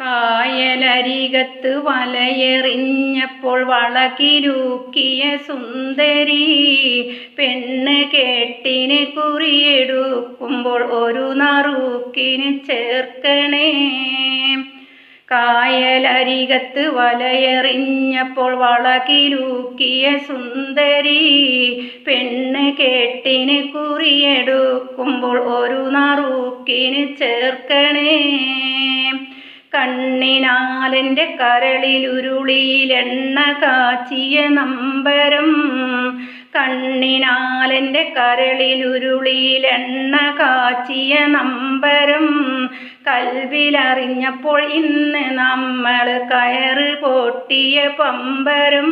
കായലരികത്ത് വലയെറിഞ്ഞപ്പോൾ വളകിലൂക്കിയ സുന്ദരി പെണ്ണ് കെട്ടിന് കുറിയെടുക്കുമ്പോൾ ഒരു നറുക്കിന് ചേർക്കണേ. കായലരികത്ത് വലയെറിഞ്ഞപ്പോൾ വളകിലൂക്കിയ സുന്ദരി പെണ്ണ് കെട്ടിന് കുറിയെടുക്കുമ്പോൾ ഒരു നറുക്കിന് ചേർക്കണേ. കണ്ണിനാലെൻ്റെ കരളിലുരുളിയിലെണ്ണ കാച്ചിയ നമ്പരം, കണ്ണിനാലെൻ്റെ കരളിലുരുളിയിലെണ്ണ കാച്ചിയ നമ്പരം കൽവിലറിഞ്ഞപ്പോൾ ഇന്ന് നമ്മൾ കയറ് പൊട്ടിയ പമ്പരം.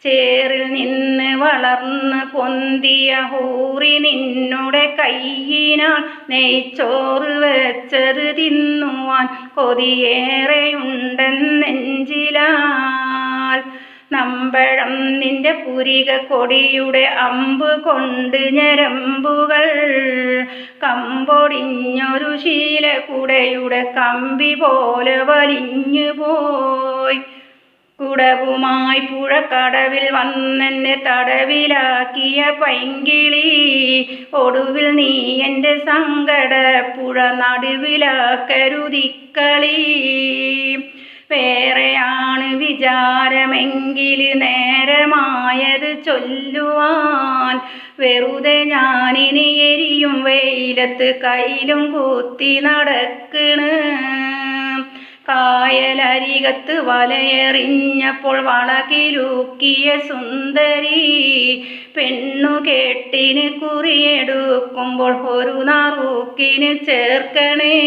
ചേറിൽ നിന്ന് വളർന്ന് പൊന്തിയ ഹൂറി നിന്നുടെ കയ്യിനാൽ നെയ്ച്ചോറ് വെച്ചത് തിന്നുവാൻ കൊതിയേറെയുണ്ടെന്നെഞ്ചിലാൽ. നമ്പഴം നിന്റെ പുരിക കൊടിയുടെ അമ്പ് കൊണ്ട് ഞരമ്പുകൾ കമ്പൊടിഞ്ഞൊരു ശീലക്കുടയുടെ കമ്പി പോലെ വലിഞ്ഞു പോയി. കുടവുമായി പുഴക്കടവിൽ വന്നെന്നെ തടവിലാക്കിയ പൈങ്കിളി, ഒടുവിൽ നീ എൻ്റെ സങ്കടപ്പുഴ നടുവിലാക്കരുതിക്കളി. വേറെയാണ് വിചാരമെങ്കിൽ നേരമായത് ചൊല്ലുവാൻ, വെറുതെ ഞാനിനി എരിയും വെയിലത്ത് കയ്യിലും കുത്തി നടക്കണ്. കായലരികത്ത് വലയെറിഞ്ഞപ്പോൾ വളകിലൂക്കിയ സുന്ദരി പെണ്ണു കെട്ടിന് കുറിയെടുക്കുമ്പോൾ ഒരു നറുക്കിന് ചേർക്കണേ.